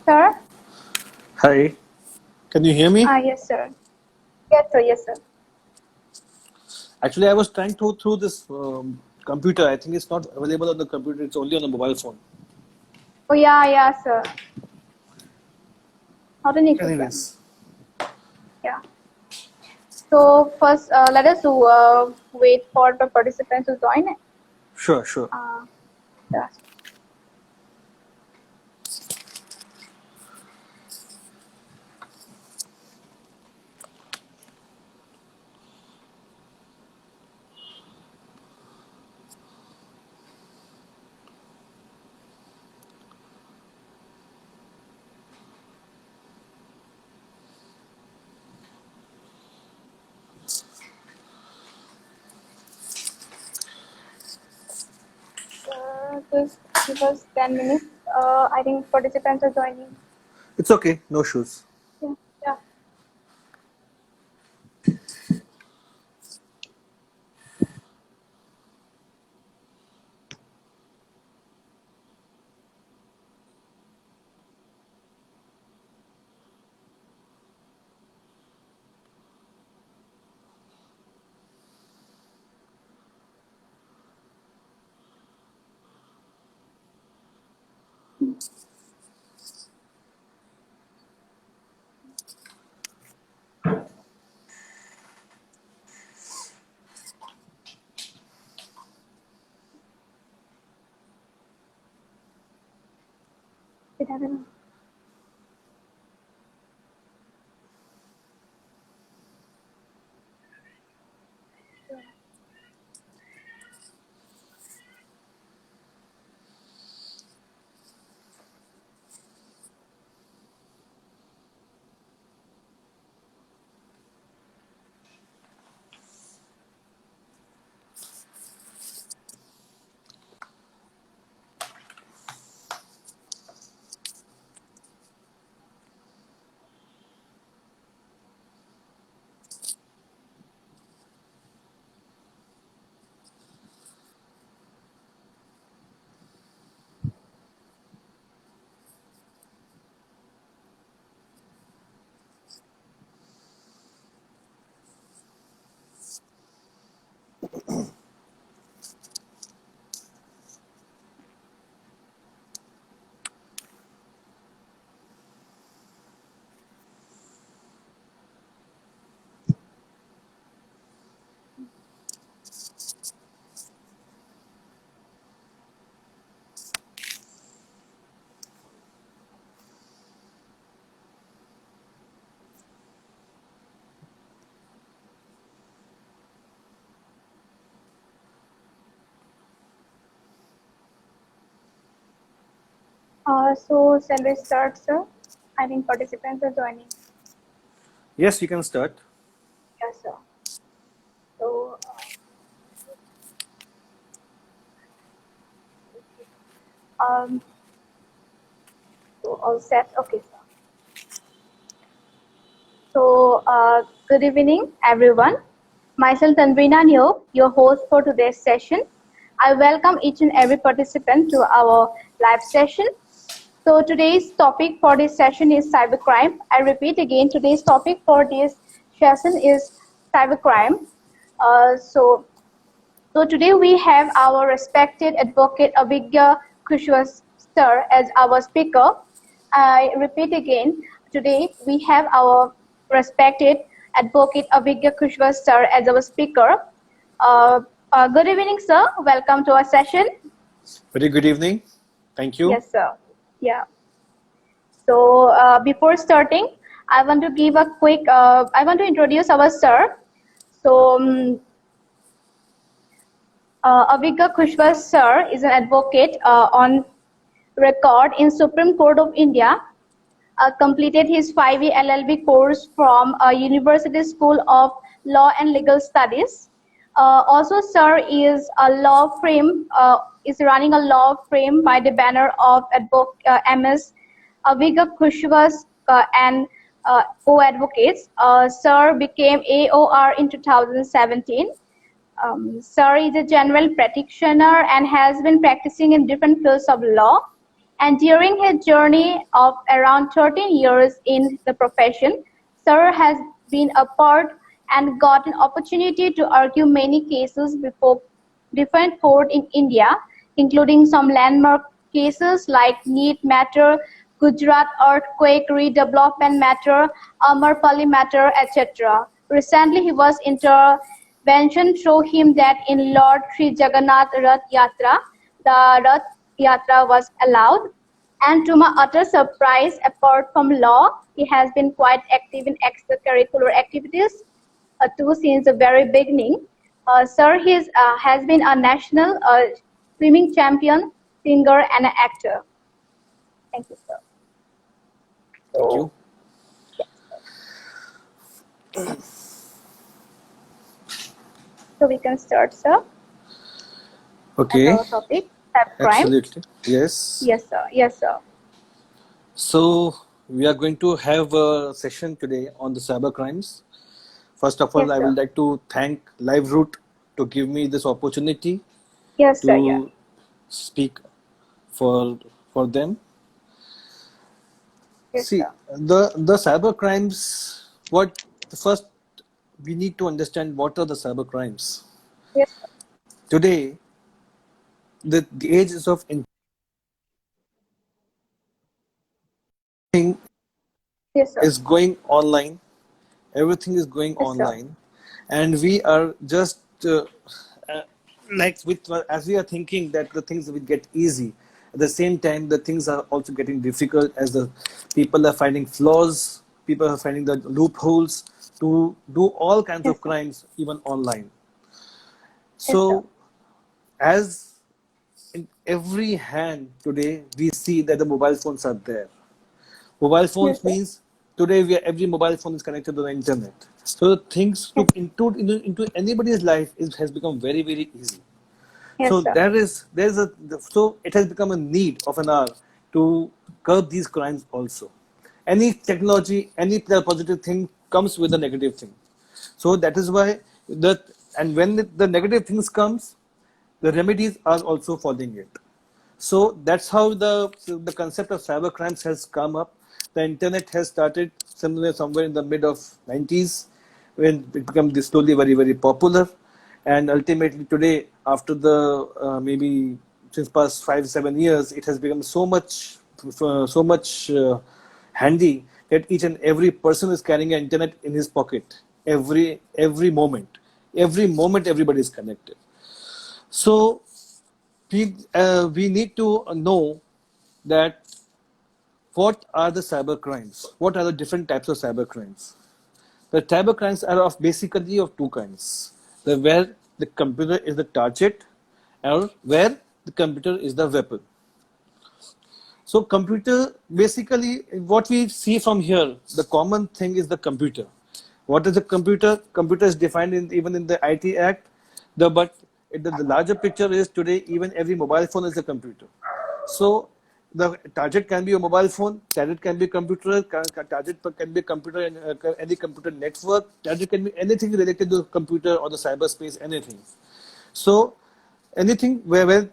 Sir? Hi. Can you hear me? Yes, sir. Yes, sir. Yes, sir. Actually, I was trying to go through this computer. I think it's not available on the computer. It's only on the mobile phone. Oh, yeah, sir. Not an issue, sir. Anyways, Yeah. So first, let us wait for the participants to join. sure. Yeah. Just give us 10 minutes. I think participants are joining. It's okay. No shoes. Yeah. Yeah. It happened. So shall we start, sir? I think participants are joining. Yes, you can start. Yes, sir. So, um, so all set. Okay, sir. So, good evening, everyone. Myself, Tanvina Nyo, your host for today's session. I welcome each and every participant to our live session. So, today's topic for this session is cybercrime. I repeat again, today's topic for this session is cybercrime. So today we have our respected advocate Abhigya Kushwaha sir as our speaker. I repeat again, today we have our respected advocate Abhigya Kushwaha sir as our speaker. Good evening, sir. Welcome to our session. Very good evening. Thank you. Yes, sir. Yeah. So before starting, I want to give a quick. I want to introduce our sir. So. Abhigya Kushwaha sir is an advocate on record in Supreme Court of India. Completed his 5-year LLB course from University School of Law and Legal Studies. Also, sir is running a law firm by the banner of MS Abhigya Kushwaha and co-advocates. Sir became AOR in 2017. Sir is a general practitioner and has been practicing in different fields of law. And during his journey of around 13 years in the profession, Sir has been a part and got an opportunity to argue many cases before different courts in India, including some landmark cases like NEET matter, Gujarat earthquake redevelopment matter, Amarpalli matter, etc. Recently, he was intervention show him that in Lord Sri Jagannath Rath Yatra, the Rath Yatra was allowed. And to my utter surprise, apart from law, he has been quite active in extracurricular activities too since the very beginning. Sir has been a national swimming champion, singer, and an actor. Thank you, sir. Thank you. So we can start, sir. Okay. Our topic, cybercrime. Absolutely. Yes. Yes, sir. Yes, sir. So we are going to have a session today on the cyber crimes. First of all, Yes, I sir. would like to thank LiveRoot to give me this opportunity Yes, sir. to Yeah. speak for them. Yes, See, sir. the cyber crimes. First we need to understand what are the cyber crimes. Yes, sir. Today, the age is of everything Yes, sir. is going online. Everything is going Yes, sir. online, and we are just like as we are thinking that the things will get easy. At the same time, the things are also getting difficult as the people are finding flaws. People are finding the loopholes to do all kinds Yes, of sir. crimes, even online. Yes, sir. So, as in every hand today, we see that the mobile phones are there. Mobile Yes, phones sir. means today every mobile phone is connected to the internet. So the things to Yes, include into anybody's life has become very, very easy. yes, So sir. so it has become a need of an hour to curb these crimes also. Any technology, any positive thing comes with a negative thing. So that is why and when the negative things comes, the remedies are also following it. So that's how the concept of cyber crimes has come up. The internet has started somewhere in the mid of 90s when it became slowly very, very popular. And ultimately today, after the maybe since past 5 7 years, it has become so much handy that each and every person is carrying an internet in his pocket every moment. Every moment everybody is connected. So we need to know that what are the cyber crimes? What are the different types of cyber crimes? The cyber crimes are basically of two kinds: where the computer is the target, or where the computer is the weapon. So computer, basically what we see from here, the common thing is the computer. What is a computer? Computer is defined even in the IT Act. The larger picture is today even every mobile phone is a computer. So the target can be a mobile phone, target can be a computer, target can be a computer and any computer network, target can be anything related to the computer or the cyberspace, anything. So anything where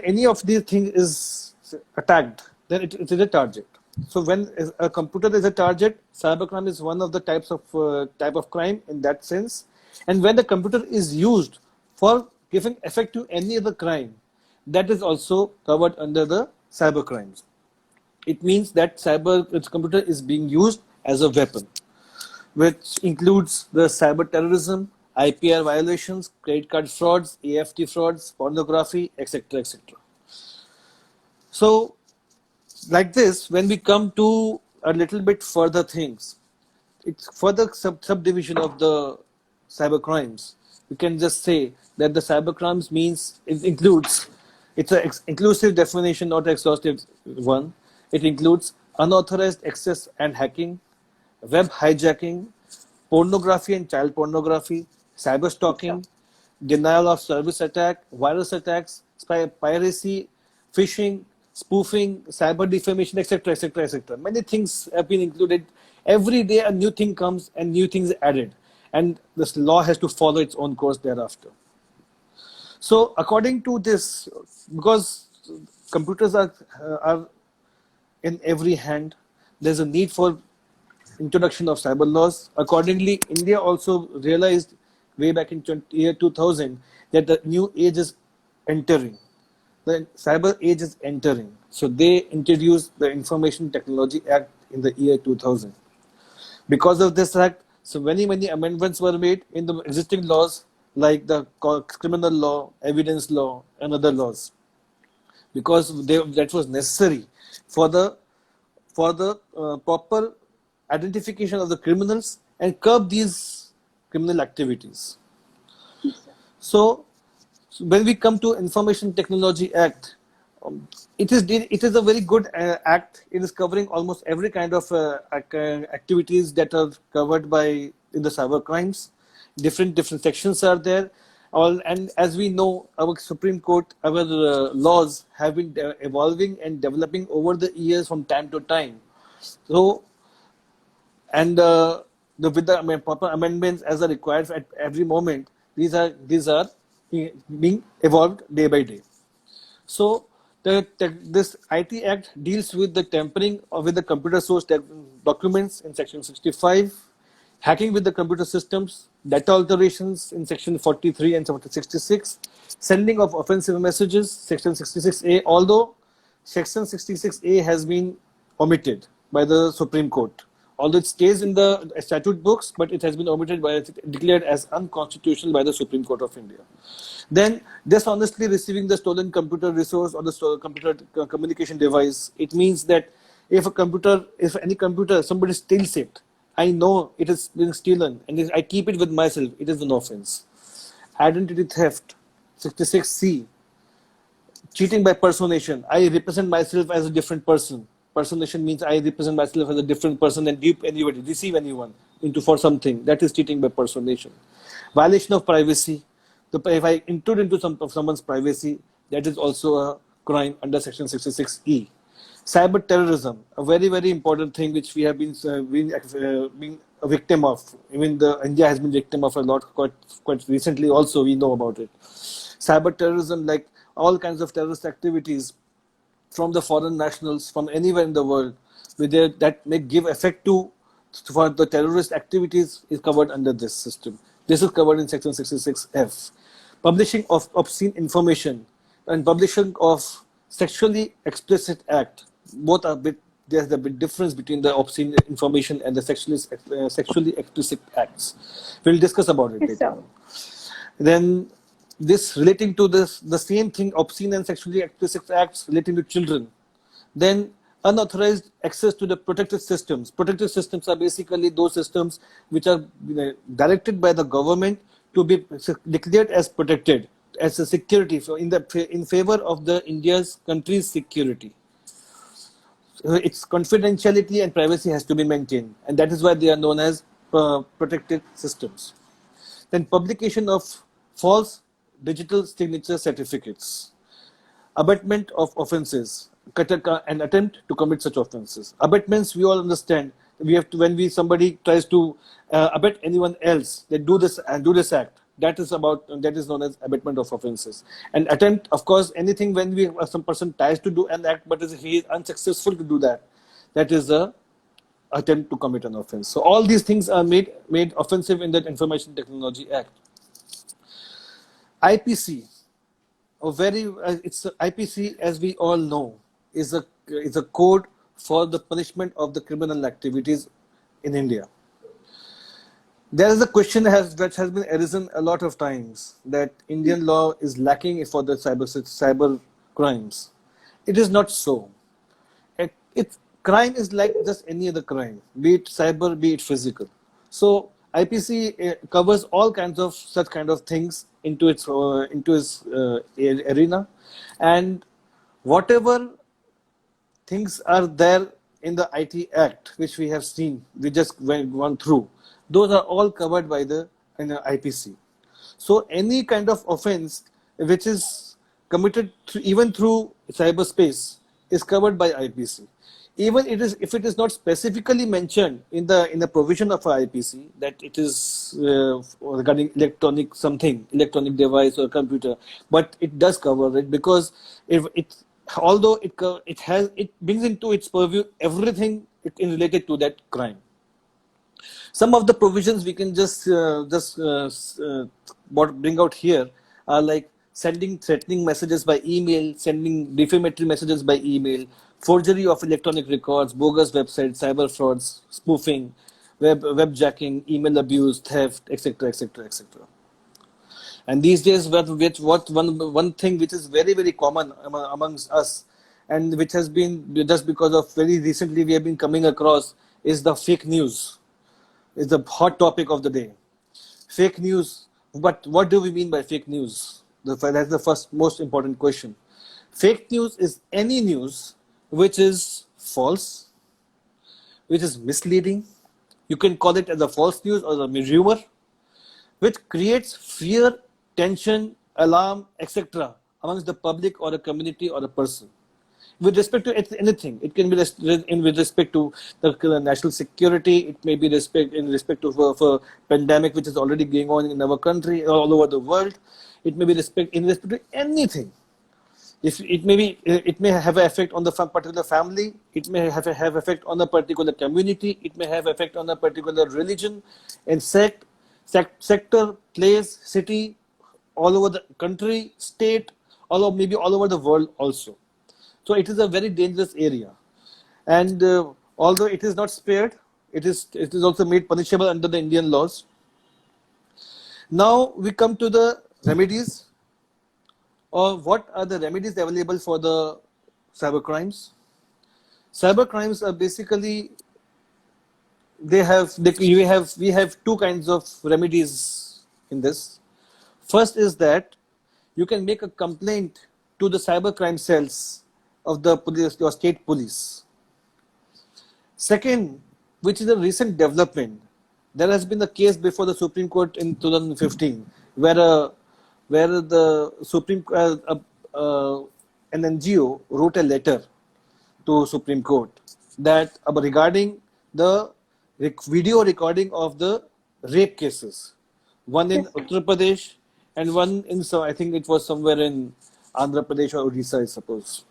any of these things is attacked, then it is a target. So when a computer is a target, cybercrime is one of the type of crime in that sense. And when the computer is used for giving effect to any other crime, that is also covered under the cyber crimes. It means that computer is being used as a weapon, which includes the cyber terrorism, IPR violations, credit card frauds, AFT frauds, pornography, etc., etc. So, like this, when we come to a little bit further things, it's further subdivision of the cyber crimes. We can just say that the cyber crimes means it includes, it's an inclusive definition, not an exhaustive one. It includes unauthorized access and hacking, web hijacking, pornography and child pornography, cyber Yes, sir. stalking, denial of service attack, virus attacks, piracy, phishing, spoofing, cyber defamation, etc., etc., etc. Many things have been included. Every day a new thing comes and new things added, and this law has to follow its own course thereafter. So according to this, because computers are in every hand. There's a need for introduction of cyber laws. Accordingly, India also realized way back in year 2000 that the new age is entering. The cyber age is entering. So they introduced the Information Technology Act in the year 2000. Because of this act, so many amendments were made in the existing laws like the criminal law, evidence law, and other laws. Because that was necessary for the proper identification of the criminals and curb these criminal activities. So when we come to Information Technology Act, it is a very good act. It is covering almost every kind of activities that are covered by in the cyber crimes. Different sections are there. And as we know, our Supreme Court, our laws have been evolving and developing over the years from time to time. So, and with the proper amendments as are required at every moment, these are being evolved day by day. So this IT Act deals with the tampering with the computer source documents in Section 65, hacking with the computer systems, data alterations in Section 43 and 66, sending of offensive messages, Section 66A, although Section 66A has been omitted by the Supreme Court. Although it stays in the statute books, but it has been omitted declared as unconstitutional by the Supreme Court of India. Then, dishonestly receiving the stolen computer resource or the computer communication device, it means that if any computer, somebody steals it, I know it is being stolen and I keep it with myself, it is an offense. Identity theft, 66C, cheating by personation, I represent myself as a different person. Personation means I represent myself as a different person and dupe anybody, deceive anyone for something. That is cheating by personation. Violation of privacy. If I intrude into someone's privacy, that is also a crime under Section 66E. Cyber terrorism, a very important thing which we have been a victim of. Even India has been victim of a lot quite recently. Also, we know about it. Cyber terrorism, like all kinds of terrorist activities from the foreign nationals from anywhere in the world, that may give effect for the terrorist activities, is covered under this system. This is covered in Section 66F. Publishing of obscene information and publishing of sexually explicit act, both are there's a big difference between the obscene information and the sexually explicit acts. We'll discuss about it later. Then this relating to the same thing, obscene and sexually explicit acts relating to children. Then unauthorized access to the protected systems. Protected systems are basically those systems which are directed by the government to be declared as protected, as a security, so in favor of the India's country's security. Its confidentiality and privacy has to be maintained, and that is why they are known as protected systems. Then publication of false digital signature certificates, abatement of offences, an attempt to commit such offences. Abatements, we all understand. We have to, when somebody tries to abet anyone else, they do this act. That is known as abatement of offences. And attempt, of course, anything when some person tries to do an act, but he is unsuccessful to do that, that is a attempt to commit an offence. So all these things are made offensive in that Information Technology Act. IPC, IPC, as we all know, is a code for the punishment of the criminal activities in India. There is a question that has been arisen a lot of times, that Indian law is lacking for the cyber crimes. It is not so. Crime is like just any other crime, be it cyber, be it physical. So IPC covers all kinds of such kind of things into its arena, and whatever things are there in the IT Act, which we have seen, we just gone through, those are all covered by the IPC. So any kind of offense which is committed even through cyberspace is covered by IPC. Even if it is not specifically mentioned in the provision of IPC that it is regarding electronic device or computer, but it does cover it, because if although it brings into its purview everything related to that crime. Some of the provisions we can bring out here are like sending threatening messages by email, sending defamatory messages by email, forgery of electronic records, bogus websites, cyber frauds, spoofing, webjacking, email abuse, theft, etc., etc., etc. And these days, one thing which is very very common amongst us, and which has been just because of very recently we have been coming across, is the fake news. Is the hot topic of the day. Fake news. But what do we mean by fake news? That's the first most important question. Fake news is any news which is false, which is misleading. You can call it as a false news or a rumor, which creates fear, tension, alarm, etc. amongst the public or a community or a person. With respect to anything, it can be with respect to the national security. It may be in respect to for pandemic which is already going on in our country, all over the world. It may be in respect to anything. If it may have an effect on the particular family. It may have effect on a particular community. It may have effect on a particular religion, and sector, place, city, all over the country, state, maybe all over the world also. So it is a very dangerous area, and although it is not spared, it is also made punishable under the Indian laws. Now we come to the remedies, or what are the remedies available for the cyber crimes. Cyber crimes are basically, we have two kinds of remedies in this. First is that you can make a complaint to the cyber crime cells of the police, your state police. Second, which is a recent development, there has been a case before the Supreme Court in 2015 where the an NGO wrote a letter to Supreme Court that regarding the video recording of the rape cases, one in Uttar Pradesh and one in I think it was somewhere in Andhra Pradesh or Odisha, I suppose.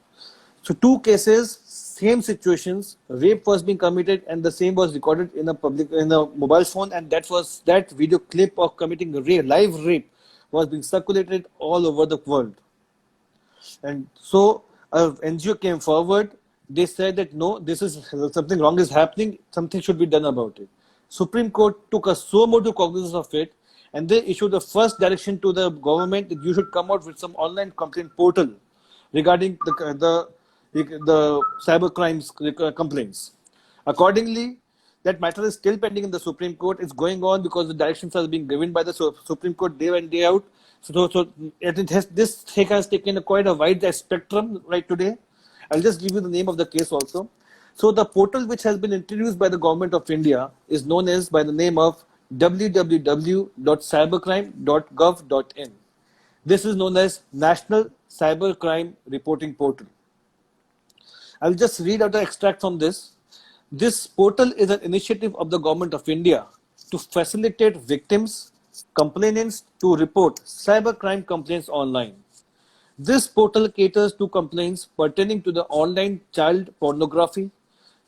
So two cases, same situations, rape was being committed and the same was recorded in a mobile phone, and that video clip of committing live rape was being circulated all over the world. And so a NGO came forward. They said that no, this is something wrong is happening, something should be done about it. Supreme Court took a so motu cognizance of it, and they issued the first direction to the government that you should come out with some online complaint portal regarding the cyber crimes complaints. Accordingly, that matter is still pending in the Supreme Court. It's going on because the directions are being given by the Supreme Court day in, day out. This has taken quite a wide spectrum right today. I'll just give you the name of the case also. So the portal which has been introduced by the government of India is known as by the name of www.cybercrime.gov.in. This is known as National Cybercrime Reporting Portal. I'll just read out an extract from this. This portal is an initiative of the Government of India to facilitate victims, complainants to report cybercrime complaints online. This portal caters to complaints pertaining to the online child pornography,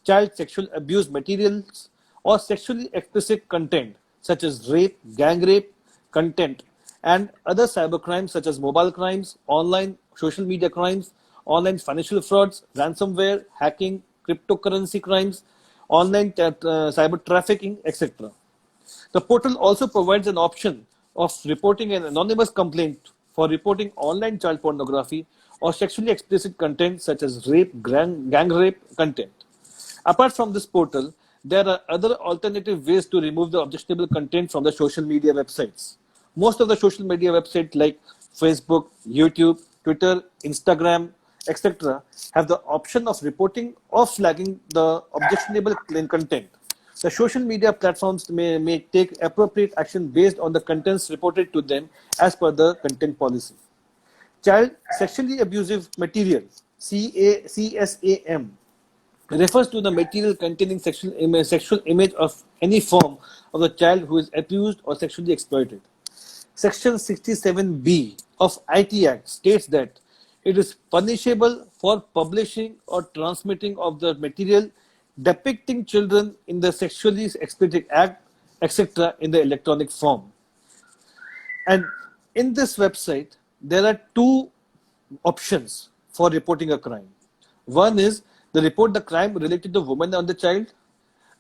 child sexual abuse materials, or sexually explicit content such as rape, gang rape content, and other cybercrimes such as mobile crimes, online social media crimes, online financial frauds, ransomware, hacking, cryptocurrency crimes, online cyber trafficking, etc. The portal also provides an option of reporting an anonymous complaint for reporting online child pornography or sexually explicit content such as rape, gang rape content. Apart from this portal, there are other alternative ways to remove the objectionable content from the social media websites. Most of the social media websites like Facebook, YouTube, Twitter, Instagram, etc. have the option of reporting or flagging the objectionable content. The social media platforms may take appropriate action based on the contents reported to them as per the content policy. Child sexually abusive material, CSAM, refers to the material containing sexual image of any form of the child who is abused or sexually exploited. Section 67B of IT Act states that It is punishable for publishing or transmitting of the material depicting children in the sexually explicit act, etc., in the electronic form. And in this website, there are two options for reporting a crime. One is the report the crime related to woman or the child.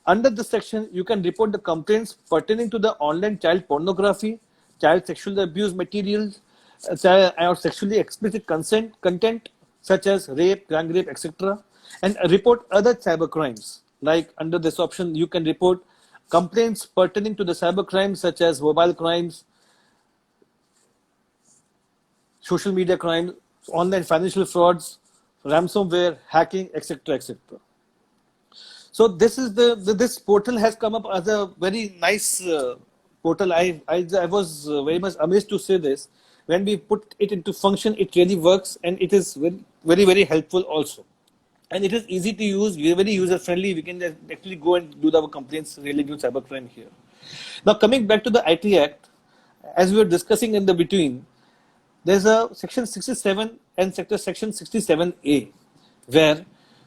Under this section, you can report the complaints pertaining to the online child pornography, child sexual abuse materials, or sexually explicit content such as rape, gang rape, etc. And report other cyber crimes. Like under this option, you can report complaints pertaining to the cyber crimes such as mobile crimes, social media crimes, online financial frauds, ransomware, hacking, etc., etc. So this is this portal has come up as a very nice portal. I was very much amazed to say this. When we put it into function, it really works, and it is very helpful also. And it is easy to use, very user friendly. We can actually go and do our complaints related to cybercrime here. Now coming back to the IT Act, as we were discussing in the between, there's a section 67 and section 67A, where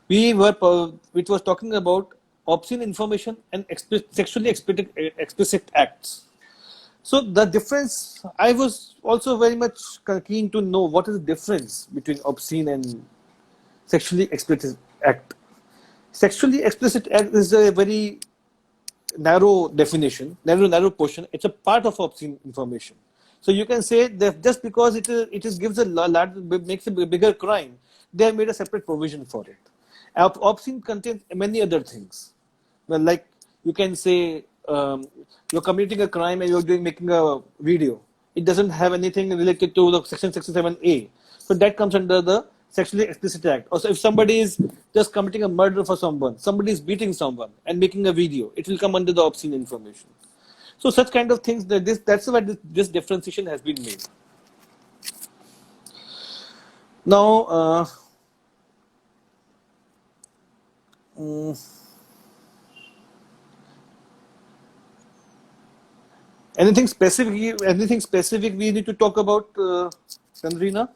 which was talking about obscene information and sexually explicit acts. So the difference, I was also very much keen to know what is the difference between obscene and sexually explicit act. Sexually explicit act is a very narrow definition, narrow portion. It's a part of obscene information. So you can say that just because it gives makes a bigger crime, they have made a separate provision for it. Obscene contains many other things. Well, like you can say you're committing a crime and you're making a video. It doesn't have anything related to the section 67A. So that comes under the sexually explicit act. Also, if somebody is just committing a murder for someone, somebody is beating someone and making a video, it will come under the obscene information. So such kind of things, that's why this differentiation has been made. Now, anything specific we need to talk about, Sandrina?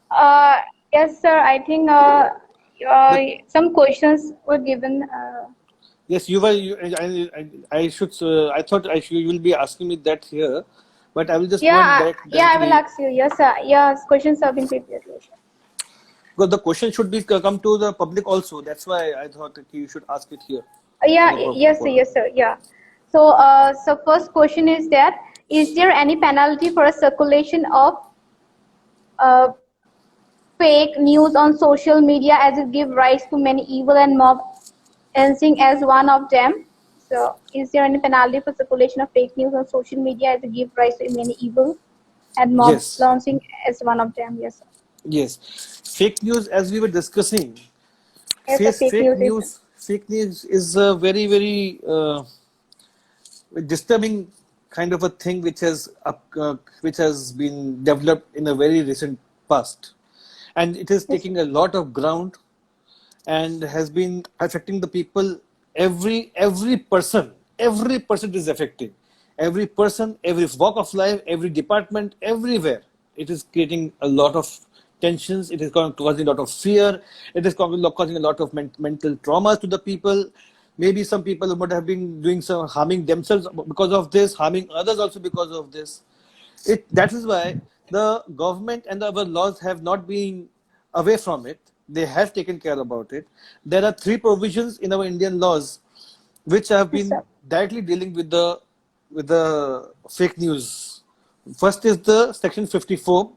Yes, sir. I think some questions were given. Yes, you were. I should. I thought you will be asking me that here, but I will just Yeah, go back. yeah, I will ask you. Yes, sir. Yes, questions have been prepared. Because the question should be come to the public also. That's why I thought that you should ask it here. Yeah, yes, sir. Yes, sir. Yeah. So, so first question is that is there any penalty for a circulation of fake news on social media as it gives rise to many evil and mob launching as one of them? So, is there any penalty for circulation of fake news on social media as it gives rise to many evil and mob launching as one of them? Yes, sir. Yes. Fake news, as we were discussing, Yes, fake news is a very disturbing kind of a thing which has been developed in a very recent past, and it is taking a lot of ground and has been affecting the people. Every person is affected. Every person, every walk of life, every department, everywhere. It is creating a lot of tensions. It is causing a lot of fear. It is causing a lot of mental traumas to the people. Maybe some people would have been doing some harming themselves because of this, harming others also because of this. That is why the government and our laws have not been away from it. They have taken care about it. There are 3 provisions in our Indian laws which have been directly dealing with the fake news. First is the section 54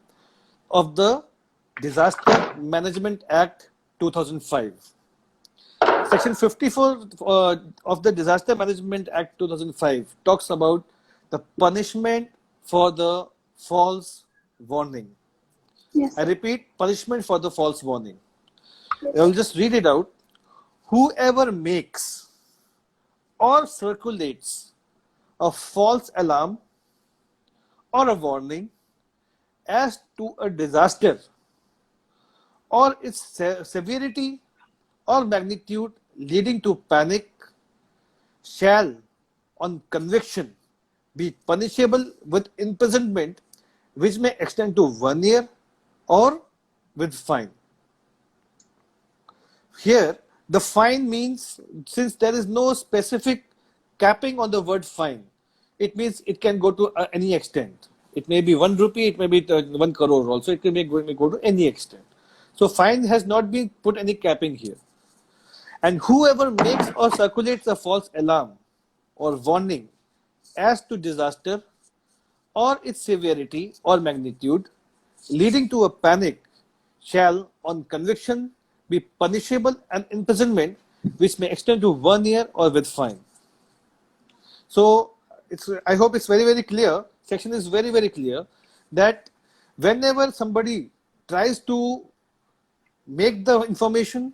of the Disaster Management Act 2005. Section 54 of the Disaster Management Act 2005 talks about the punishment for the false warning. Yes, I repeat, punishment for the false warning. I will just read it out. Whoever makes or circulates a false alarm or a warning as to a disaster or its severity or magnitude leading to panic shall, on conviction, be punishable with imprisonment which may extend to 1 year or with fine. Here, the fine means, since there is no specific capping on the word fine, it means it can go to any extent. It may be 1 rupee, it may be 1 crore also, it may go to any extent. So fine has not been put any capping here. And whoever makes or circulates a false alarm or warning as to disaster or its severity or magnitude, leading to a panic, shall, on conviction, be punishable and imprisonment, which may extend to 1 year or with fine. So, I hope it's very, very clear. Section is very, very clear that whenever somebody tries to make the information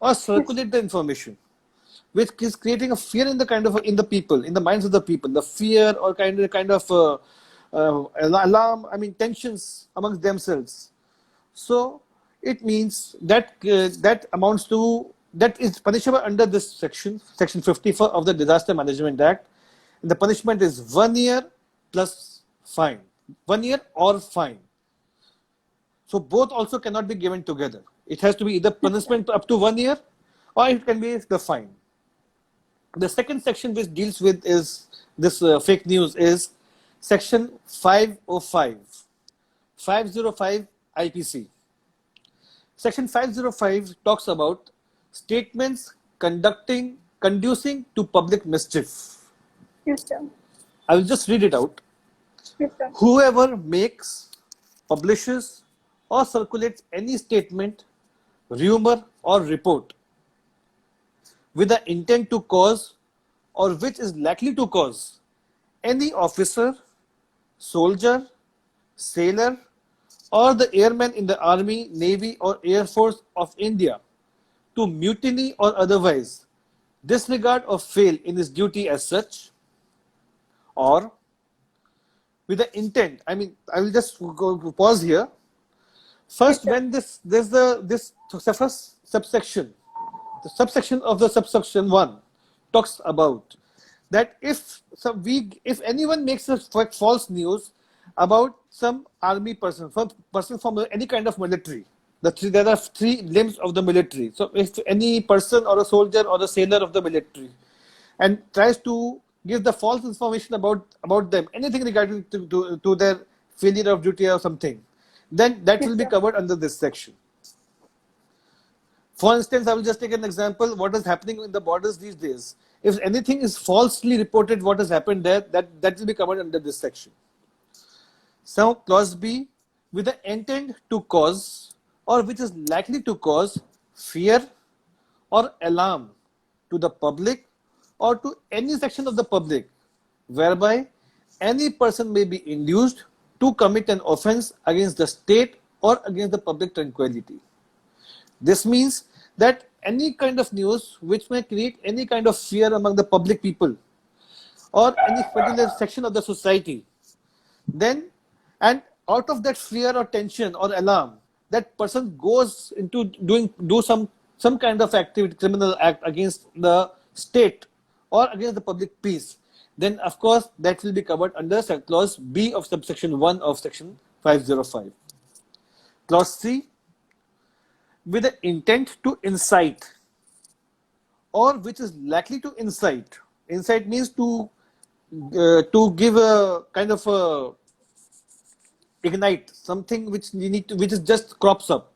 or circulate the information, which is creating a fear in the people, in the minds of the people, the fear or kind of alarm, I mean tensions amongst themselves. So it means that that amounts to, that is punishable under this section 54 of the Disaster Management Act. And the punishment is 1 year plus fine, 1 year or fine. So both also cannot be given together. It has to be either punishment up to 1 year, or it can be the fine. The second section which deals with is this fake news is section 505 IPC. Section 505 talks about statements conducing to public mischief. Yes, sir. I will just read it out. Yes, sir. Whoever makes, publishes, or circulates any statement, rumor, or report with the intent to cause or which is likely to cause any officer, soldier, sailor, or the airman in the Army, Navy, or Air Force of India to mutiny or otherwise disregard or fail in his duty as such, or with the intent, I mean, I will just pause here. First, when this first subsection, the subsection of the subsection 1 talks about that if anyone makes a false news about some army person from any kind of military, there are 3 limbs of the military. So if any person or a soldier or a sailor of the military and tries to give the false information about them, anything regarding to their failure of duty or something, then that will be covered under this section. For instance, I will just take an example. What is happening in the borders these days? If anything is falsely reported, what has happened there, that will be covered under this section. So, clause B, with the intent to cause or which is likely to cause fear or alarm to the public or to any section of the public, whereby any person may be induced to commit an offense against the state or against the public tranquility. This means that any kind of news which may create any kind of fear among the public people or any particular section of the society, then, and out of that fear or tension or alarm, that person goes into do some kind of activity, criminal act against the state or against the public peace, then of course that will be covered under clause B of subsection 1 of section 505. Clause C, with the intent to incite or which is likely to incite. Incite means to give a kind of a ignite something which which is just crops up.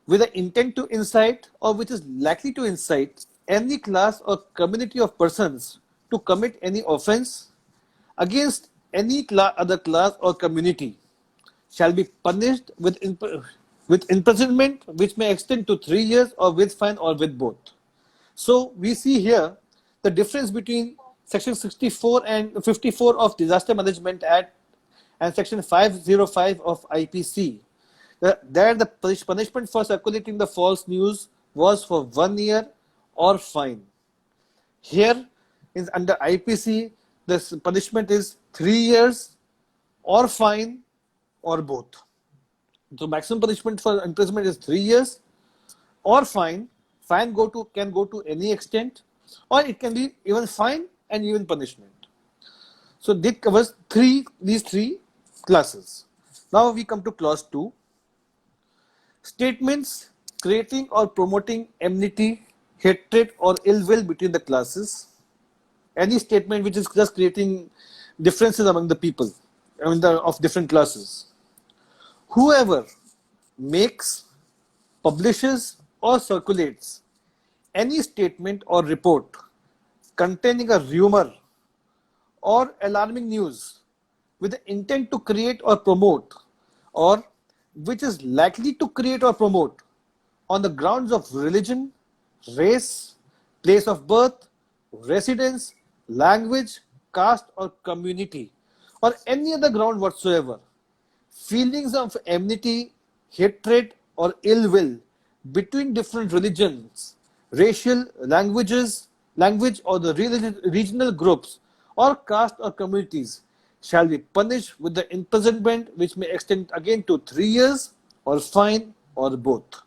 With the intent to incite or which is likely to incite any class or community of persons to commit any offense against any other class or community shall be punished with imprisonment which may extend to 3 years or with fine or with both. So we see here the difference between section 64 and 54 of Disaster Management Act and section 505 of IPC. There the punishment for circulating the false news was for 1 year or fine. Here under IPC, the punishment is 3 years or fine or both. So maximum punishment for imprisonment is 3 years or fine. Fine can go to any extent, or it can be even fine and even punishment. So this covers these three classes. Now we come to clause 2. Statements creating or promoting enmity, hatred, or ill will between the classes. Any statement which is just creating differences among the people, of different classes. Whoever makes, publishes, or circulates any statement or report containing a rumor or alarming news with the intent to create or promote, or which is likely to create or promote on the grounds of religion, race, place of birth, residence, language, caste, or community, or any other ground whatsoever, feelings of enmity, hatred, or ill will between different religions, racial, language, or the regional groups, or caste or communities shall be punished with the imprisonment which may extend again to 3 years, or fine, or both.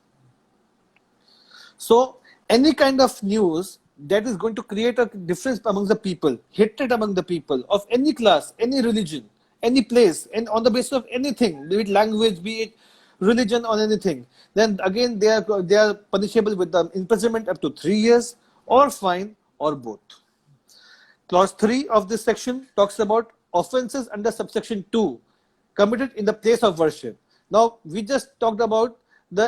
So, any kind of news that is going to create a difference among the people, hatred among the people of any class, any religion, any place, and on the basis of anything, be it language, be it religion, or anything, then again they are punishable with the imprisonment up to 3 years, or fine, or both. Clause 3 of this section talks about offences under subsection 2 committed in the place of worship. Now, we just talked about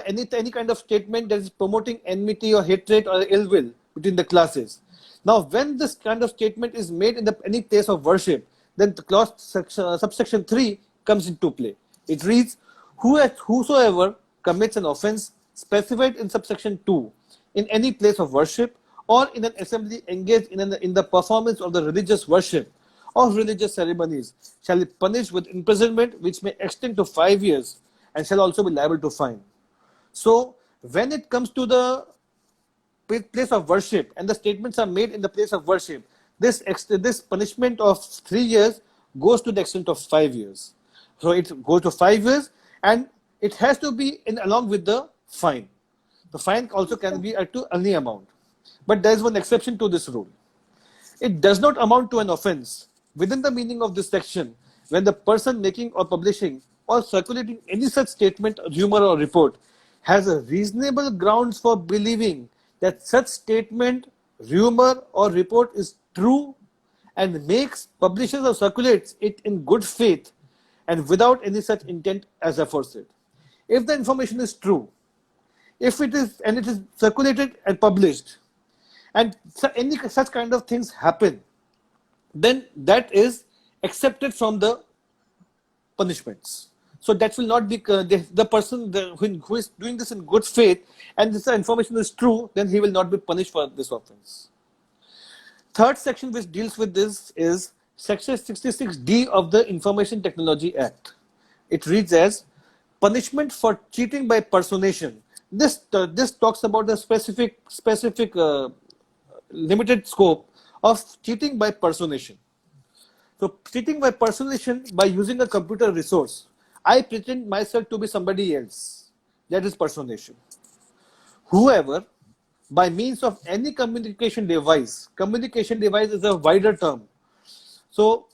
any kind of statement that is promoting enmity or hatred or ill will between the classes. Now, when this kind of statement is made in any place of worship, then the clause subsection 3 comes into play. It reads, whosoever commits an offence specified in subsection 2 in any place of worship or in an assembly engaged in the performance of the religious worship or religious ceremonies shall be punished with imprisonment which may extend to 5 years and shall also be liable to fine. So, when it comes to the place of worship and the statements are made in the place of worship, this punishment of 3 years goes to the extent of 5 years. So, it goes to 5 years and it has to be along with the fine. The fine also can be up to any amount. But there is one exception to this rule. It does not amount to an offense within the meaning of this section when the person making or publishing or circulating any such statement, rumor, or report has a reasonable grounds for believing that such statement, rumor, or report is true and makes, publishes, or circulates it in good faith and without any such intent as aforesaid. If the information is true, if it is circulated and published, and any such kind of things happen, then that is accepted from the punishments. So that will not be the person who is doing this in good faith and this information is true, then he will not be punished for this offense. Third section which deals with this is section 66D of the Information Technology Act. It reads as punishment for cheating by personation. This talks about the specific limited scope of cheating by personation. So cheating by personation by using a computer resource. I pretend myself to be somebody else. That is personation. Whoever, by means of any communication device is a wider term. So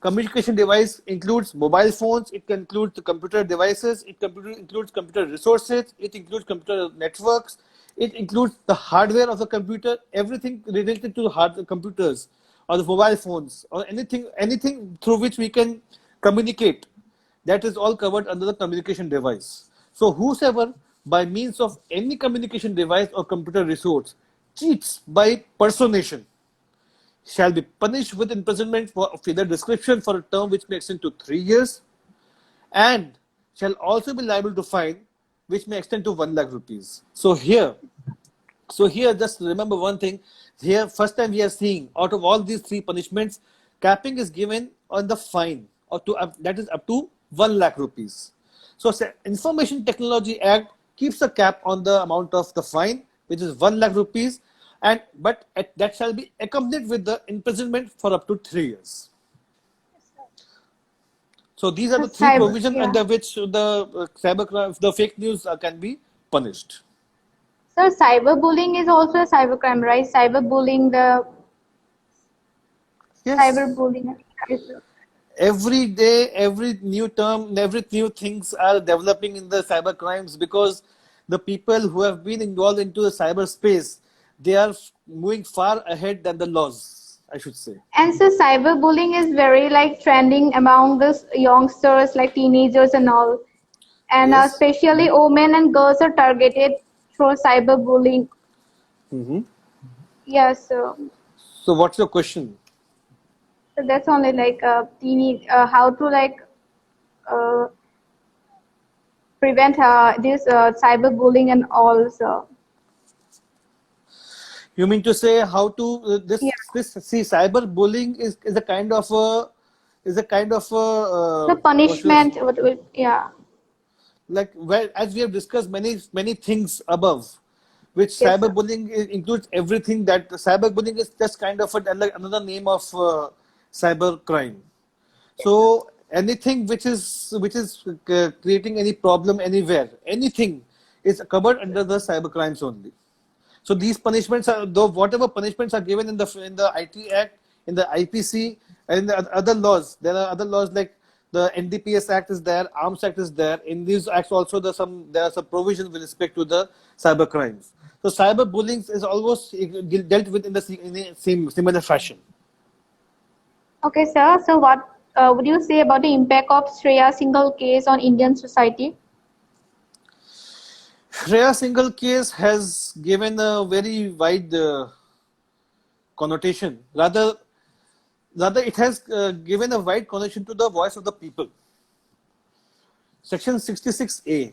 communication device includes mobile phones, it includes the computer devices, it includes computer resources, it includes computer networks, it includes the hardware of the computer, everything related to hard computers or the mobile phones or anything through which we can communicate. That is all covered under the communication device. So whosoever by means of any communication device or computer resource cheats by personation shall be punished with imprisonment for further description for a term which may extend to 3 years and shall also be liable to fine which may extend to 1 lakh rupees. So here just remember one thing. Here first time we are seeing out of all these 3 punishments, capping is given on the fine that is up to 1 lakh rupees. So Information Technology Act keeps a cap on the amount of the fine which is 1 lakh rupees but that shall be accompanied with the imprisonment for up to 3 years. So these are the 3 provisions under which the cybercrime, the fake news can be punished. Sir, cyberbullying is also a cybercrime, right? Cyberbullying, Yes. Cyberbullying. Every day, every new term, every new things are developing in the cyber crimes because the people who have been involved into the cyberspace, they are moving far ahead than the laws, I should say. And so cyberbullying is very like trending among the youngsters, like teenagers and all. And Yes. especially women and girls are targeted through cyberbullying. Hmm. Yes, So, what's your question? so that's only like how to like uh, prevent this cyberbullying and all. So You mean to say how to yeah, this see cyberbullying is a kind of a the what should I say? punishment. What will yeah. Like well, as we have discussed many things above, which Yes, sir. cyberbullying includes everything. That cyberbullying is just kind of like another name of cyber crime. Yes, sir. So anything which is creating any problem anywhere, anything is covered under the cyber crimes only. So these punishments are, though whatever punishments are given in the IT Act, in the IPC, and in the other laws, there are other laws like the NDPS Act is there, Arms Act is there. In these acts also there are some provisions with respect to the cyber crimes. So cyber bullying is almost dealt with in the same similar fashion. Okay, sir. So what would you say about the impact of Shreya single case on Indian society? Shreya single case has given a very wide connotation. Rather, it has given a wide connotation to the voice of the people. Section 66A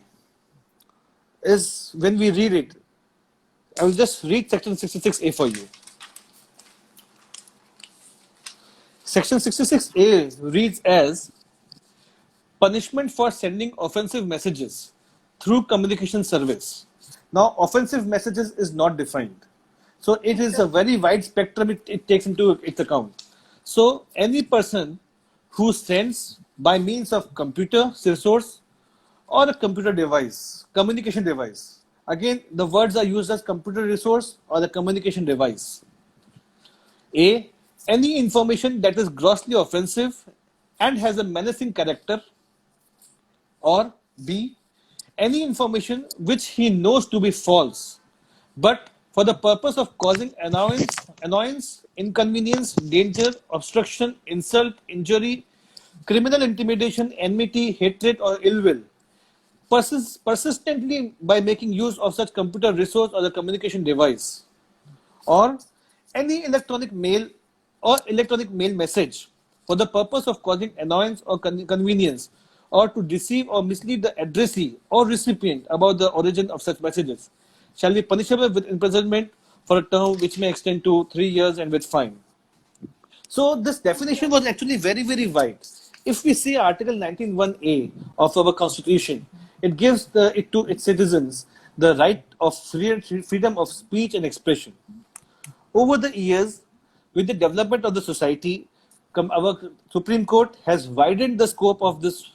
is when we read it. I will just read Section 66A for you. Section 66A reads as punishment for sending offensive messages through communication service. Now, offensive messages is not defined. So it is a very wide spectrum it takes into its account. So any person who sends by means of computer resource or a computer device, communication device. Again, the words are used as computer resource or the communication device. A. Any information that is grossly offensive and has a menacing character. Or B. Any information which he knows to be false, but for the purpose of causing annoyance, inconvenience, danger, obstruction, insult, injury, criminal intimidation, enmity, hatred, or ill will, persistently by making use of such computer resource or the communication device, or any electronic mail message for the purpose of causing annoyance or convenience, or to deceive or mislead the addressee or recipient about the origin of such messages, shall be punishable with imprisonment for a term which may extend to 3 years and with fine. So this definition was actually very wide. If we see Article 19(1)(a) of our Constitution, it gives it to its citizens the right of freedom of speech and expression. Over the years, with the development of the society, our Supreme Court has widened the scope of this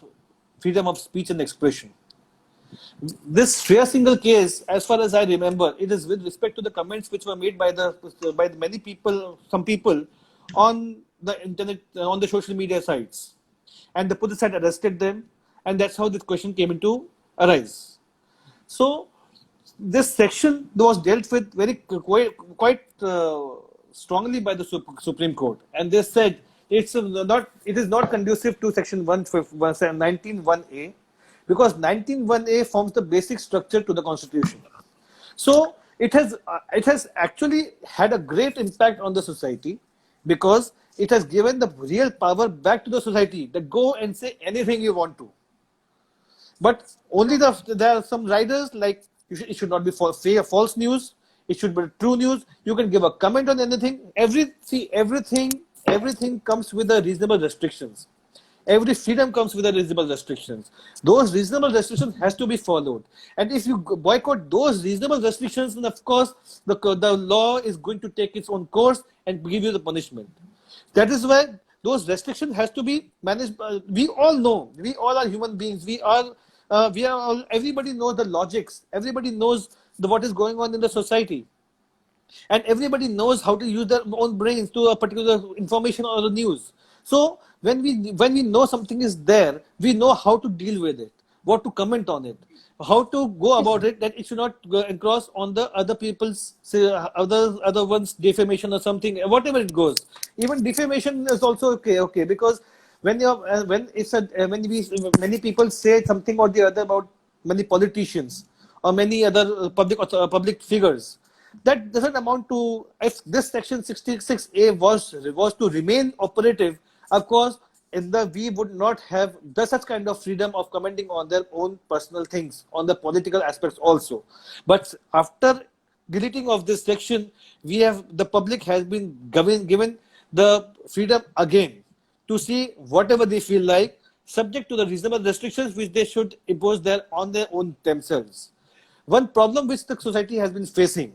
freedom of speech and expression. This Shreya single case, as far as I remember, it is with respect to the comments which were made by the many people, some people, on the internet, on the social media sites, and the police had arrested them, and that's how this question came into arise. So this section was dealt with quite strongly by the Supreme Court, and they said it is not conducive to Section 19(1)(a), because 19(1)(a) forms the basic structure to the Constitution. So it has actually had a great impact on the society, because it has given the real power back to the society that go and say anything you want to. But only there are some riders like it should not be false news. It should be true news. You can give a comment on anything. Everything comes with the reasonable restrictions. Every freedom comes with a reasonable restrictions. Those reasonable restrictions has to be followed. And if you boycott those reasonable restrictions, then of course the law is going to take its own course and give you the punishment. That is why those restrictions has to be managed. We all know. We all are human beings. We are all, everybody knows the logics. Everybody knows what is going on in the society. And everybody knows how to use their own brains to a particular information or the news. So when we know something is there, we know how to deal with it. what to comment on it, how to go about it, that it should not go across on the other people's, say, other one's defamation or something, whatever it goes. Even defamation is also okay, because when you're when it's a when we many people say something or the other about many politicians or many other public figures, that doesn't amount to, if this section 66A was to remain operative, of course, we would not have such kind of freedom of commenting on their own personal things, on the political aspects also. But after deleting of this section, the public has been given the freedom again to see whatever they feel like, subject to the reasonable restrictions which they should impose on their own themselves. One problem which the society has been facing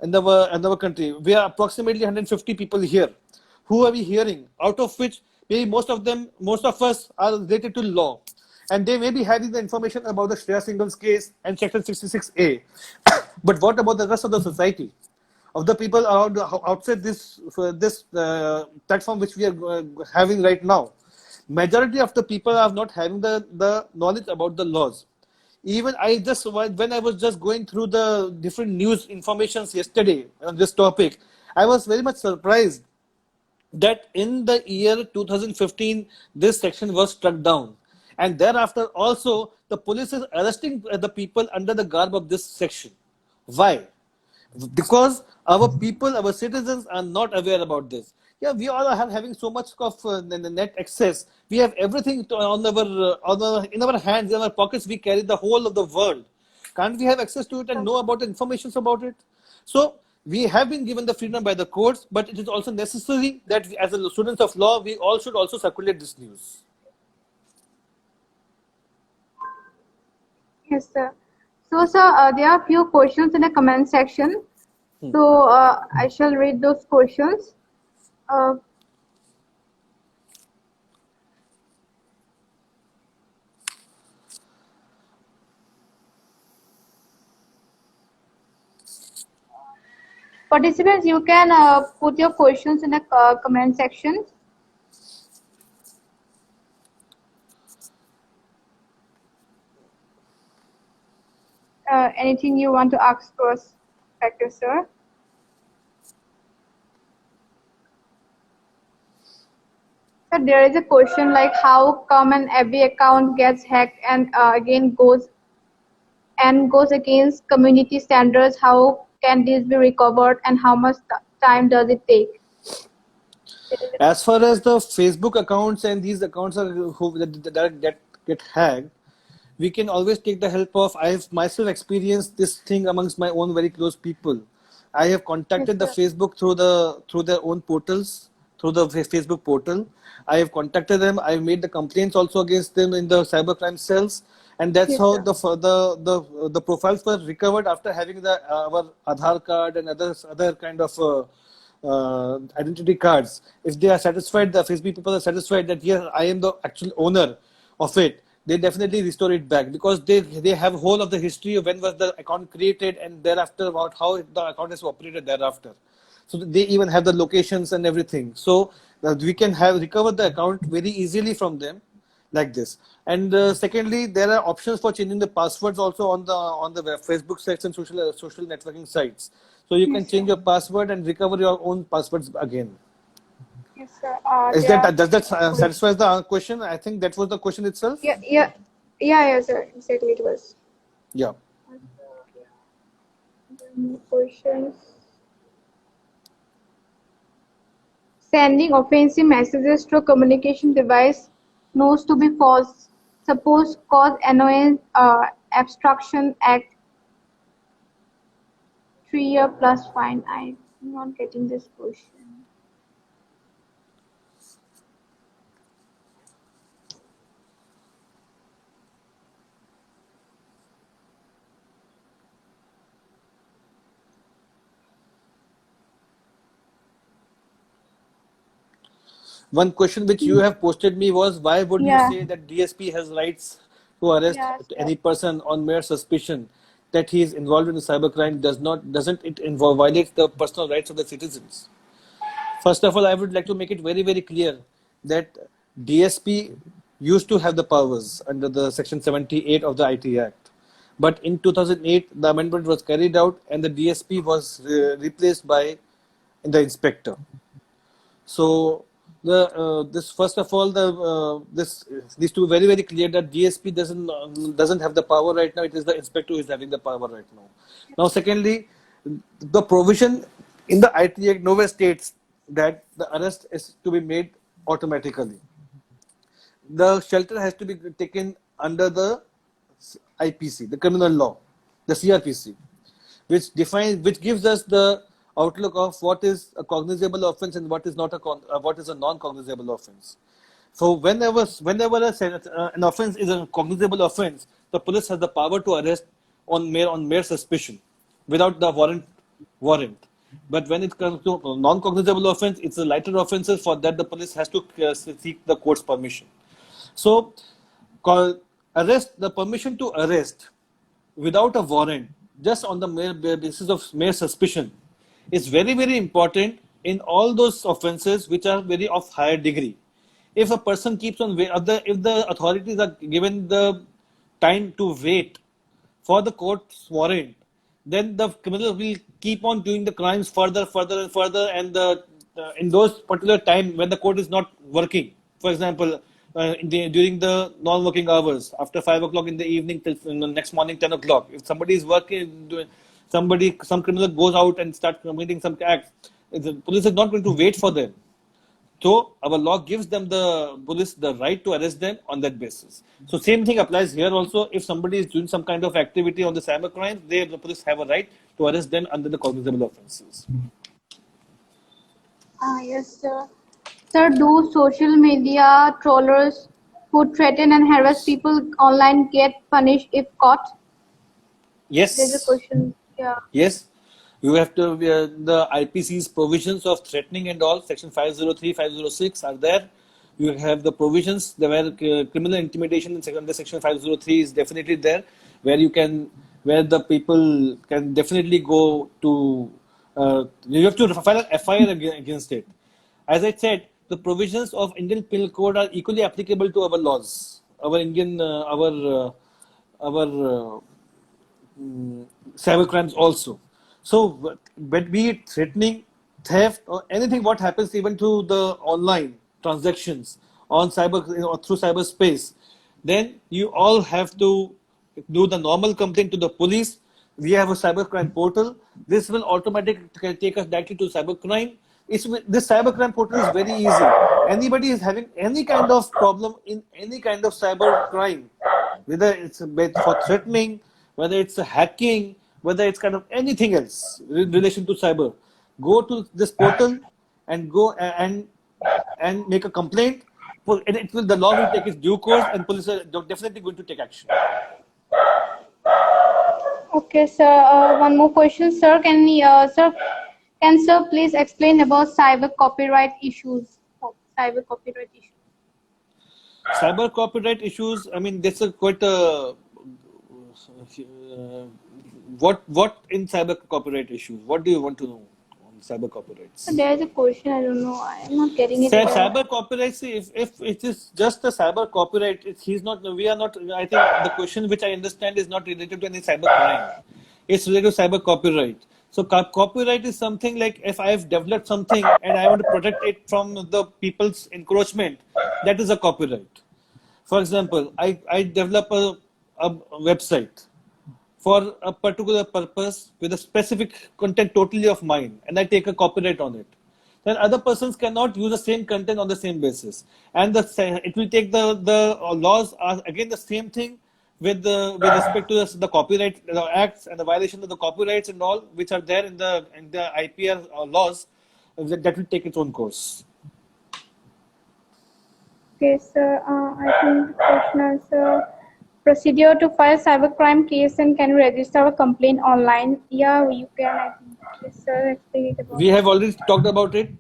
in our country, we are approximately 150 people here. Who are we hearing? Out of which maybe most of us are related to law, and they may be having the information about the Shreya Singhals case and Section 66A. But what about the rest of the society, of the people around outside this platform which we are having right now? Majority of the people are not having the knowledge about the laws. Even when I was just going through the different news informations yesterday on this topic, I was very much surprised that in the year 2015 this section was struck down, and thereafter also the police is arresting the people under the garb of this section. Why? Because our people, our citizens are not aware about this. Yeah, we all are having so much of net access. We have everything in our hands, in our pockets. We carry the whole of the world. Can't we have access to it and know about the information about it? So we have been given the freedom by the courts, but it is also necessary that we, as a students of law, we all should also circulate this news. Yes, sir. So, sir, there are a few questions in the comment section. So, I shall read those questions. Participants, you can put your questions in the comment section. Anything you want to ask us, Dr. Sir? So there is a question like, how come an every account gets hacked and again goes against community standards? How can this be recovered, and how much time does it take? As far as the Facebook accounts and these accounts that get hacked, we can always take the help of. I have myself experienced this thing amongst my own very close people. I have contacted the Facebook through their own portals, through the Facebook portal. I have contacted them. I have made the complaints also against them in the cybercrime cells, and that's how the profiles were recovered after having our Aadhaar card and other kind of identity cards. If they are satisfied, the Facebook people are satisfied that yes, I am the actual owner of it, they definitely restore it back, because they have whole of the history of when was the account created and thereafter about how the account is operated thereafter. So they even have the locations and everything. So we can recover the account very easily from them, like this. And secondly, there are options for changing the passwords also on the Facebook sites and social networking sites. So you can change your password and recover your own passwords again. Yes, sir. Does that satisfy the question? I think that was the question itself. Yeah, sir. Exactly, it was. Yeah. Questions. Sending offensive messages to a communication device knows to be false. Suppose cause annoyance, obstruction act, 3-year plus fine. I'm not getting this question. One question which you have posted me was, why would you say that DSP has rights to arrest any person on mere suspicion that he is involved in a cybercrime? Doesn't it violate the personal rights of the citizens? First of all, I would like to make it very, very clear that DSP used to have the powers under the Section 78 of the IT Act. But in 2008, the amendment was carried out and the DSP was replaced by the inspector. So this first of all, this needs to be very very clear that DSP doesn't have the power right now. It is the inspector who is having the power right now. Now, secondly, the provision in the IT Act nowhere states that the arrest is to be made automatically. The shelter has to be taken under the IPC, the criminal law, the CRPC, which gives us the outlook of what is a cognizable offense and what is not what is a non-cognizable offense. So whenever an offense is a cognizable offense, the police has the power to arrest on mere suspicion, without the warrant. But when it comes to non-cognizable offense, it's a lighter offenses. For that, the police has to seek the court's permission. So, the permission to arrest without a warrant, just on the mere basis of mere suspicion, is very, very important in all those offenses which are very of higher degree. If a person keeps on if the authorities are given the time to wait for the court's warrant, then the criminal will keep on doing the crimes further, and in those particular time when the court is not working. For example, during the non-working hours, after 5 o'clock in the evening till the next morning 10 o'clock, if somebody is working, some criminal goes out and starts committing some acts, the police is not going to wait for them. So our law gives them the police the right to arrest them on that basis. So same thing applies here also. If somebody is doing some kind of activity on the cyber crime, the police have a right to arrest them under the cognizable offences. Yes, sir. Sir, do social media trollers who threaten and harass people online get punished if caught? Yes. There's a question. Yeah. Yes. You have to, the IPC's provisions of threatening and all, section 503, 506 are there. You have the provisions, where criminal intimidation under section 503 is definitely there, where the people can definitely go to, you have to file an FIR against it. As I said, the provisions of Indian Penal Code are equally applicable to our laws, our Indian, our cyber crimes also. So, but be it threatening, theft, or anything what happens even to the online transactions on through cyberspace, then you all have to do the normal complaint to the police. We have a cybercrime portal. This will automatically take us directly to cybercrime. This cybercrime portal is very easy. Anybody is having any kind of problem in any kind of cybercrime, whether it's for threatening, whether it's hacking, whether it's kind of anything else in relation to cyber, go to this portal and go and make a complaint. And the law will take its due course, and police are definitely going to take action. Okay, sir. One more question, sir. Can sir please explain about cyber copyright issues? Cyber copyright issues. I mean, that's quite a what in cyber copyright issues? What do you want to know on cyber copyrights? There is a question. I don't know. I'm not getting it. Cyber copyrights. If it is just a cyber copyright, we are not. I think the question which I understand is not related to any cyber crime. It's related to cyber copyright. So copyright is something like if I have developed something and I want to protect it from the people's encroachment, that is a copyright. For example, I develop a website for a particular purpose with a specific content totally of mine, and I take a copyright on it. Then other persons cannot use the same content on the same basis, and it will take the laws are again the same thing with respect to the copyright acts and the violation of the copyrights and all which are there in the IPR laws, that will take its own course. Okay, sir. I think the question answer. Procedure to file cybercrime case, and can we register a complaint online? Yeah, you can. I think. Yes, sir. Explain it about. We have already talked about it.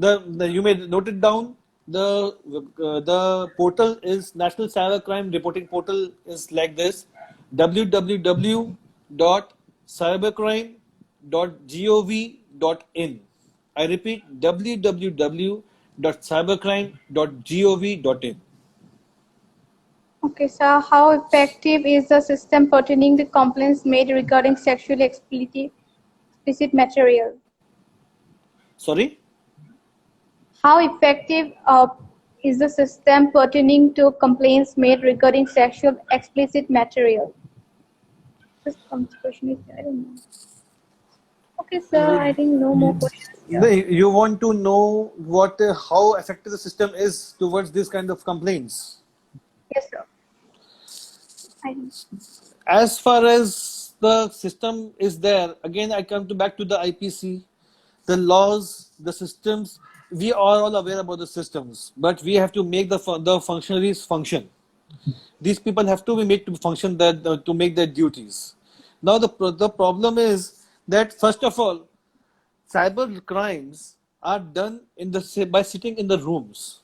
You may note it down. The portal is National Cybercrime Reporting Portal is like this: www.cybercrime.gov.in. I repeat, www.cybercrime.gov.in. Okay, so how effective is the system pertaining to complaints made regarding sexually explicit material? Sorry. How effective is the system pertaining to complaints made regarding sexual explicit material? This question is, I don't know. Okay, sir, I think no more questions here. You want to know how effective the system is towards this kind of complaints. Yes, sir. I think. As far as the system is there, again I come back to the IPC, the laws, the systems. We are all aware about the systems, but we have to make the functionaries function. These people have to be made to function to make their duties. Now the problem is that first of all, cyber crimes are done by sitting in the rooms.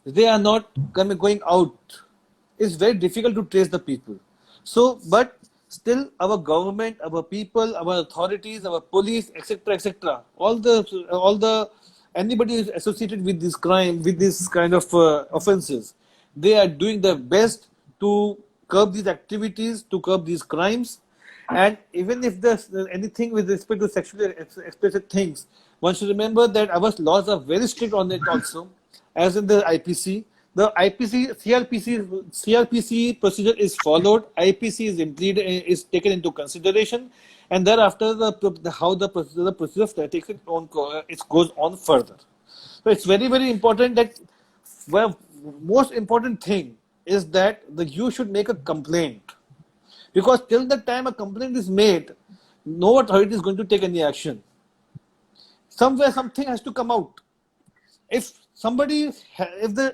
They are not going out. It's very difficult to trace the people. So, but still, our government, our people, our authorities, our police, etc., all the anybody is associated with this crime, with this kind of offenses, they are doing their best to curb these activities, to curb these crimes. And even if there's anything with respect to sexually explicit things, one should remember that our laws are very strict on it also, as in the IPC. The IPC, CRPC procedure is followed, IPC is taken into consideration, and thereafter the procedure takes it goes on further. So it's very, very important that most important thing is that you should make a complaint, because till the time a complaint is made, no authority is going to take any action. Somewhere something has to come out. If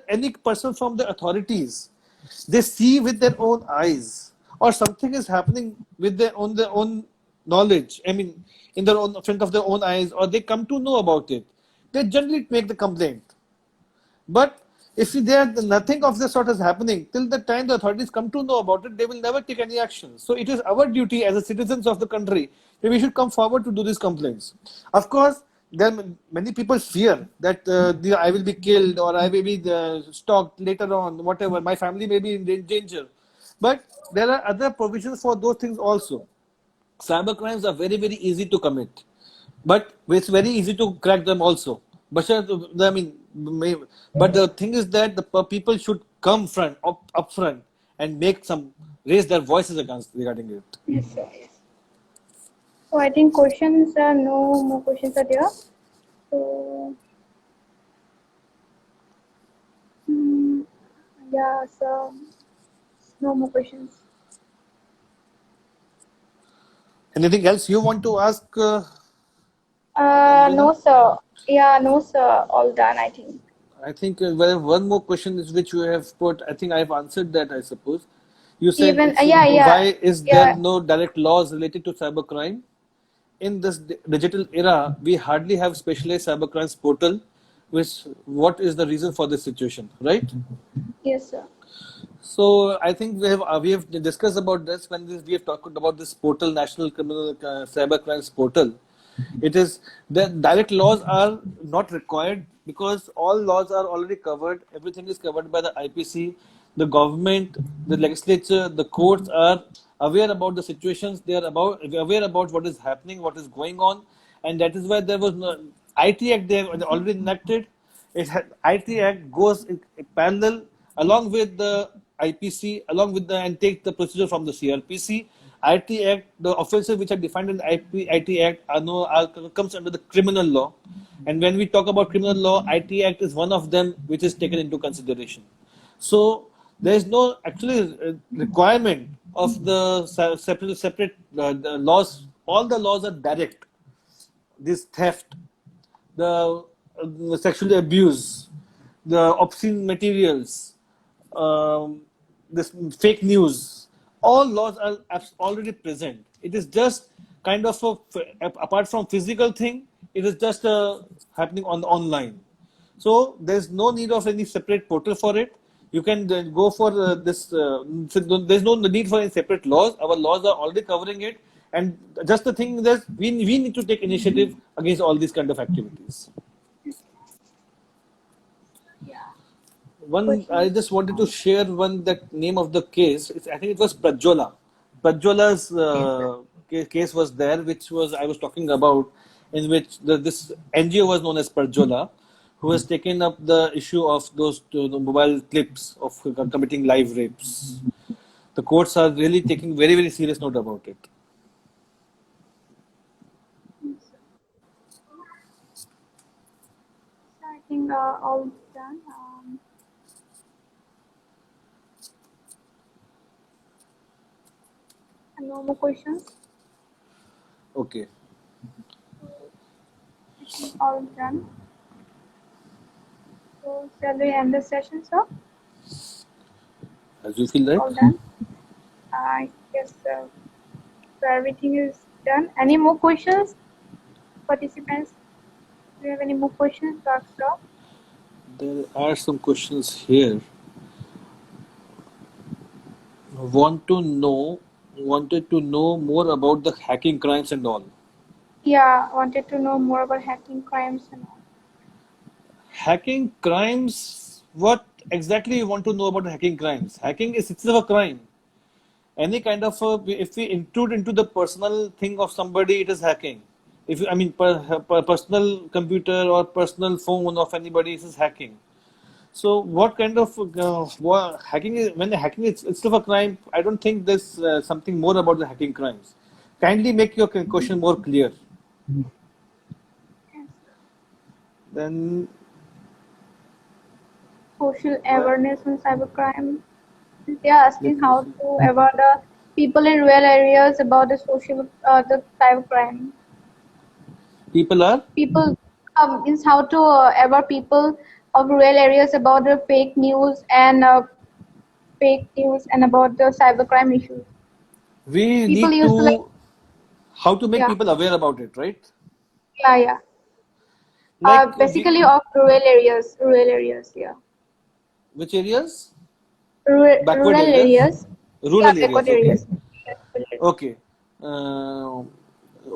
any person from the authorities, they see with their own eyes, or something is happening with their own knowledge, I mean, in their own front of their own eyes, or they come to know about it, they generally make the complaint. But if nothing of this sort is happening, till the time the authorities come to know about it, they will never take any action. So it is our duty as a citizens of the country that we should come forward to do these complaints. Of course, many people fear that I will be killed, or I may be stalked later on, whatever. My family may be in danger. But there are other provisions for those things also. Cyber crimes are very, very easy to commit, but it's very easy to crack them also. But I mean, but the thing is that the people should come up front and raise their voices regarding it. Yes, sir. So I think no more questions are there. So yeah, so no more questions. Anything else you want to ask? No, sir. Yeah, no, sir. All done, I think. I think one more question is which you have put. I think I've answered that, I suppose. You said, why is there no direct laws related to cybercrime? In this digital era, we hardly have specialized cybercrimes portal. What is the reason for this situation, right? Yes, sir. So I think we have discussed about this when we have talked about this portal, National Criminal Cybercrimes Portal. It is the direct laws are not required because all laws are already covered. Everything is covered by the IPC. The government, the legislature, the courts are aware about the situations. They are aware about what is happening, what is going on, and that is why there was no IT Act. They have already enacted. IT Act goes in parallel along with the IPC, and take the procedure from the CRPC. IT Act, the offences which are defined in the IT Act comes under the criminal law. And when we talk about criminal law, IT Act is one of them which is taken into consideration. So there is no actually requirement of the separate the laws. All the laws are direct. This theft, the sexual abuse, the obscene materials, this fake news, all laws are already present. It is just kind of apart from physical thing, it is just happening online. So there's no need of any separate portal for it. You can go for this. There's no need for any separate laws. Our laws are already covering it. And just the thing that we need to take initiative against all these kind of activities. I just wanted to share one that name of the case. I think it was Prajwala. Prajwala's Yes, sir. case was there, which was I was talking about, in which this NGO was known as Prajwala, who has taken up the issue of those the mobile clips of committing live rapes. The courts are really taking very, very serious note about it. Yes, sir. So I think all done. No more questions. Okay. I think all done. So shall we end the session, sir? As you feel, right? All done. I guess so everything is done. Any more questions, participants? Do you have any more questions to ask, sir? There are some questions here. Wanted to know more about the hacking crimes and all. Yeah, wanted to know more about hacking crimes and all. Hacking crimes, what exactly you want to know about hacking crimes? Hacking is itself a crime. Any kind of if we intrude into the personal thing of somebody, it is hacking. If you, I mean, personal computer or personal phone of anybody, it is hacking. So, what kind of hacking is when the hacking is itself a crime? I don't think there's something more about the hacking crimes. Kindly make your question more clear. Yes. Then, Social well, awareness on cybercrime. They are asking let me how see. to aware the people in rural areas about the cybercrime. People are People is how to aware people of rural areas about the fake news and about the cybercrime issues. we People need used to like to how to make yeah people aware about it, right? yeah. Like Basically of rural areas, yeah. which areas? Rural Backward areas, areas, yeah, rural backward areas. Okay, areas. Yes, okay, uh,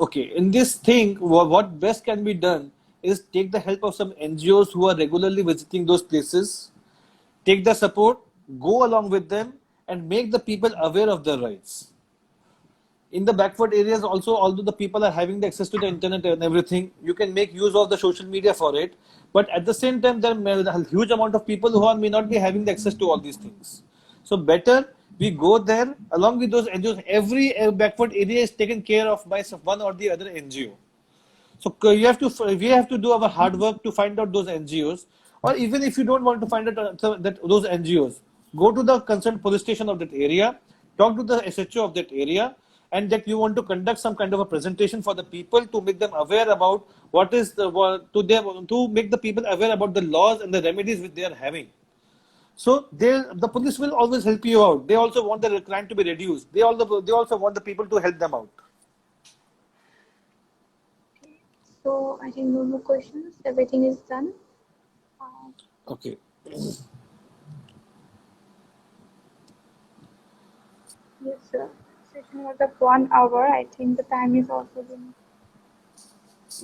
okay. In this thing, what best can be done is take the help of some NGOs who are regularly visiting those places, take the support, go along with them, and make the people aware of their rights. In the backward areas also, although the people are having the access to the internet and everything, you can make use of the social media for it, but at the same time there are a huge amount of people who may not be having the access to all these things. So better we go there along with those NGOs. Every backward area is taken care of by one or the other NGO. So we have to do our hard work to find out those NGOs, or even if you don't want to find out those NGOs, go to the concerned police station of that area, talk to the SHO of that area, and that you want to conduct some kind of a presentation for the people to make them aware about what is to make the people aware about the laws and the remedies which they are having. So the police will always help you out. They also want the crime to be reduced. They also want the people to help them out. so I think no more questions. Everything is done. Uh, Okay. yes, sir. Session was of 1 hour. I think the time is also been.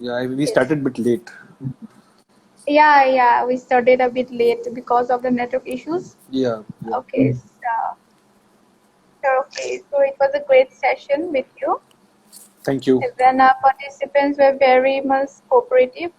Yeah, we Yes. started a bit late. Yeah, yeah. We started a bit late because of the network issues. Yeah, yeah. Okay. So okay. So it was a great session with you. Thank you. Even participants were very much cooperative